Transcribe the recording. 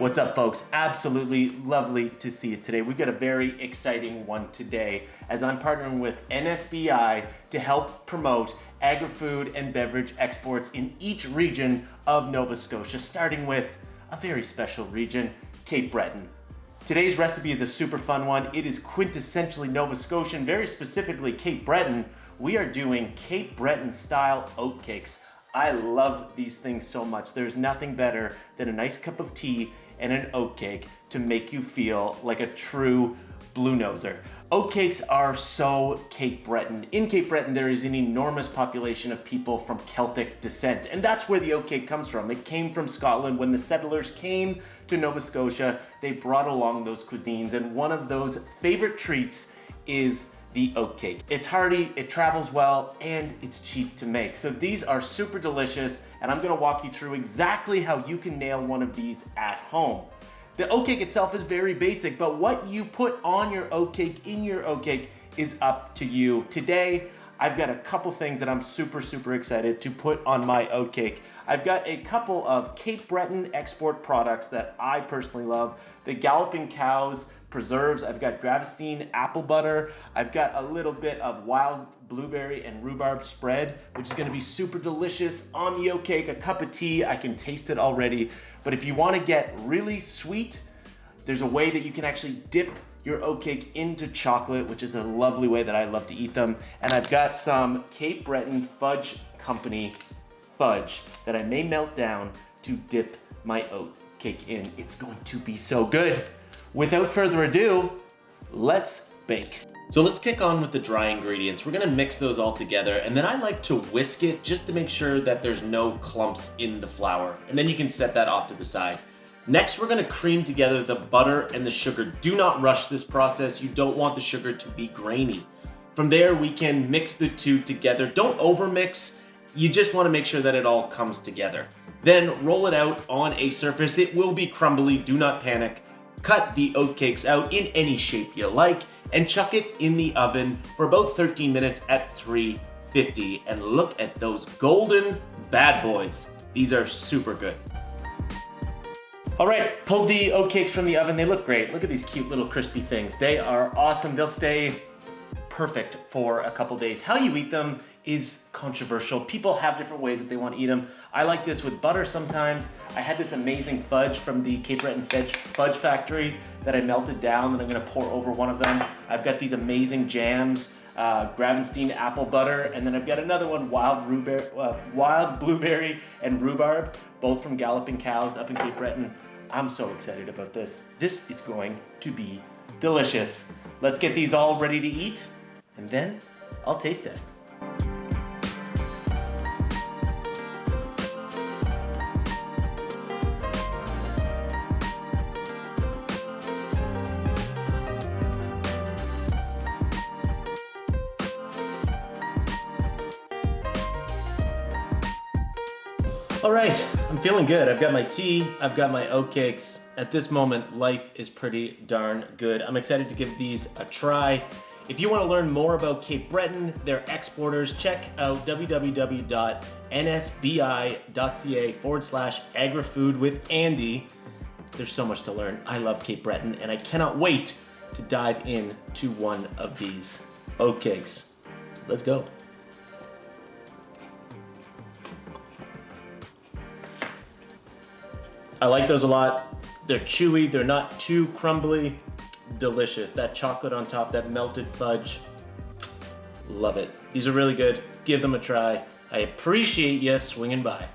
What's up, folks? Absolutely lovely to see you today. We've got a very exciting one today as I'm partnering with NSBI to help promote agri-food and beverage exports in each region of Nova Scotia, starting with a very special region, Cape Breton. Today's recipe is a super fun one. It is quintessentially Nova Scotian, very specifically Cape Breton. We are doing Cape Breton style oatcakes. I love these things so much. There's nothing better than a nice cup of tea and an oatcake to make you feel like a true blue noser. Oatcakes are so Cape Breton. In Cape Breton, there is an enormous population of people from Celtic descent, and that's where the oatcake comes from. It came from Scotland. When the settlers came to Nova Scotia, they brought along those cuisines, and one of those favorite treats is the oatcake. It's hearty, it travels well, and it's cheap to make. So these are super delicious, and I'm gonna walk you through exactly how you can nail one of these at home. The oatcake itself is very basic, but what you put on your oatcake, in your oatcake, is up to you. Today, I've got a couple things that I'm super excited to put on my oatcake. I've got a couple of Cape Breton export products that I personally love. The Galloping Cows preserves. I've got Gravestine apple butter. I've got a little bit of wild blueberry and rhubarb spread, which is gonna be super delicious on the oatcake. A cup of tea, I can taste it already. But if you wanna get really sweet, there's a way that you can actually dip your oatcake into chocolate, which is a lovely way that I love to eat them. And I've got some Cape Breton Fudge Company fudge that I may melt down to dip my oatcake in. It's going to be so good. Without further ado, let's bake. So let's kick on with the dry ingredients. We're gonna mix those all together, and then I like to whisk it just to make sure that there's no clumps in the flour. And then you can set that off to the side. Next, we're gonna cream together the butter and the sugar. Do not rush this process. You don't want the sugar to be grainy. From there, we can mix the two together. Don't overmix. You just wanna make sure that it all comes together. Then roll it out on a surface. It will be crumbly, do not panic. Cut the oatcakes out in any shape you like and chuck it in the oven for about 13 minutes at 350. And look at those golden bad boys. These are super good. All right, pulled the oatcakes from the oven. They look great. Look at these cute little crispy things. They are awesome. They'll stay perfect for a couple days. How you eat them is controversial. People have different ways that they want to eat them. I like this with butter sometimes. I had this amazing fudge from the Cape Breton Fudge Factory that I melted down that I'm gonna pour over one of them. I've got these amazing jams, Gravestine apple butter, and then I've got another one, wild blueberry and rhubarb, both from Galloping Cows up in Cape Breton. I'm so excited about this. This is going to be delicious. Let's get these all ready to eat, and then I'll taste test. All right, I'm feeling good. I've got my tea, I've got my oatcakes. At this moment, life is pretty darn good. I'm excited to give these a try. If you want to learn more about Cape Breton, their exporters, check out www.nsbi.ca/agri-food with Andy. There's so much to learn. I love Cape Breton, and I cannot wait to dive into one of these oatcakes. Let's go. I like those a lot. They're chewy, they're not too crumbly. Delicious. That chocolate on top, that melted fudge. Love it. These are really good. Give them a try. I appreciate you swinging by.